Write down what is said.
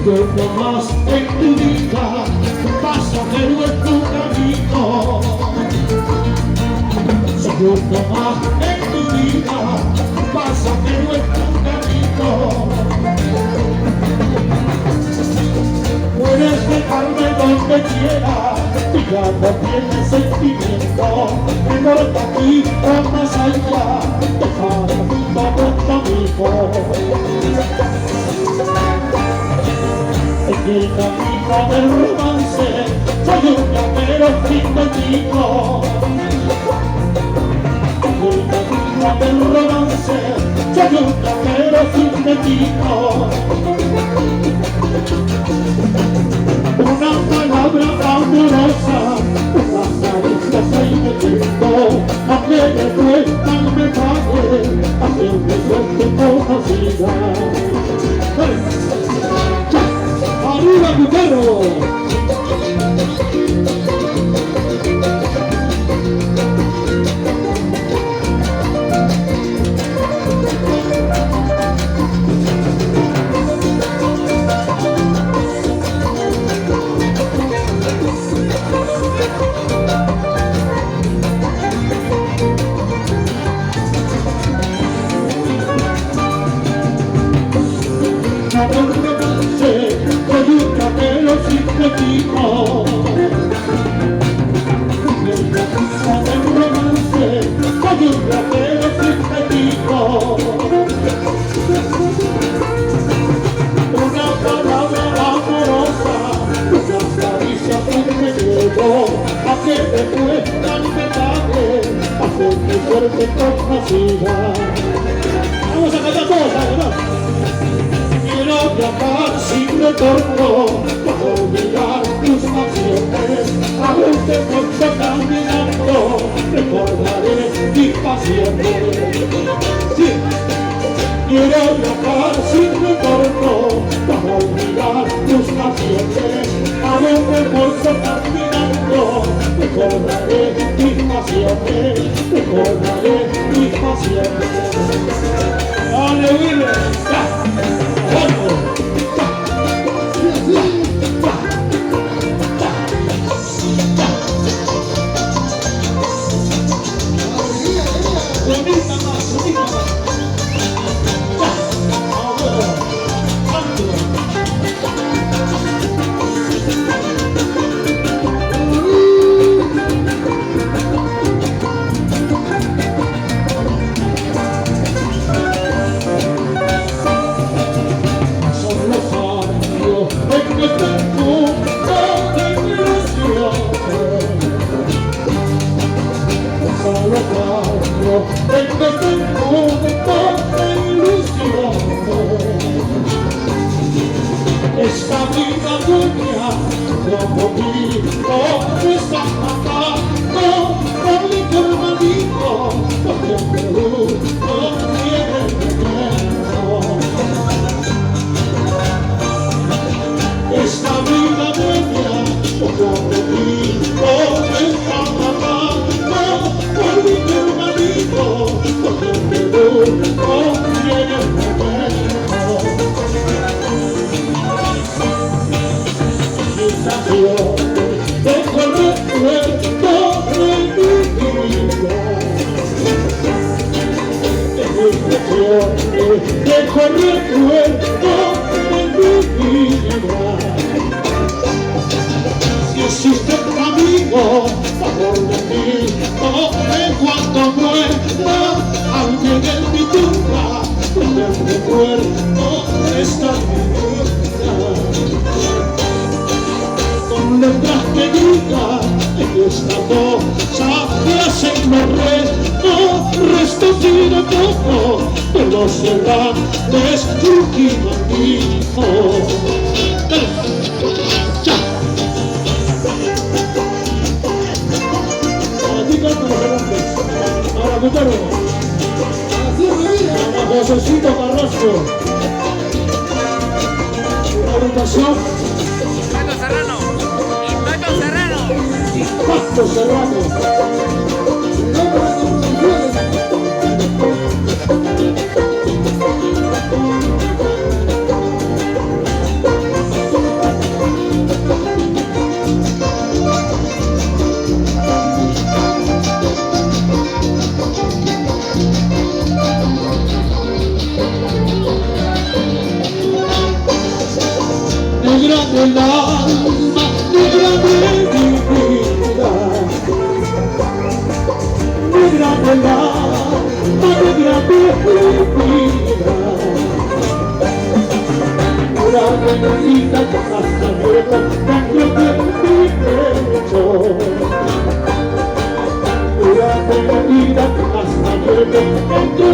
Soy más en tu vida, pasajero en tu camino. Soy más en tu vida, pasajero en tu camino. Puedes dejarme donde quieras, y ya no tienes sentimiento. No importa aquí o más allá, dejar todo conmigo. En el camino del romance, soy un viajero sintético. En el camino del romance, soy un viajero sintético. Una palabra amorosa, unas caricias y me quedo, aunque me cuestan me pague, haciendo suerte conocida. ¡Arriba, Bucarro! Sintético. El romance, soy un rapero sintético. Una palabra amorosa, unas caricias que me llevo, a que me cuestan detalles, hacer mi suerte conocida. Vamos a cantar todos, ¿verdad? Quiero viajar sin retorno, para olvidar tus canciones. Aún te encuentro caminando, recordaré mis pasiones. Sí. Quiero viajar sin retorno, para olvidar tus canciones. Aún te encuentro caminando, recordaré mis pasiones. Recordaré mis pasiones. ¡Dale, Willy! Esta vida dueña, como vivo, me está matando, con mi hermanito, porque en Perú no tiene veneno. Esta vida dueña, como vivo, me está matando, con mi hermanito, porque en Perú no tiene veneno. Dejo el recuerdo de mi vida. Dejo el recuerdo de mi vida. Si existe un amigo, favor de mí, toque cuando muera alguien en mi tumba, donde el recuerdo está mi vida. Con letras que diga en esta cosa que hacen los restos de poco de los errantes trujillandinos. Aquí cantan los errantes. Ahora, Bucarro. Así es mi vida. Para Josecito Carrasco. Una agrupación. Paco Serrano. el alma negra de mi vida, negra del alma negra de mi vida. Pura bendita hasta luego dentro de mi pecho, pura bendita hasta luego dentro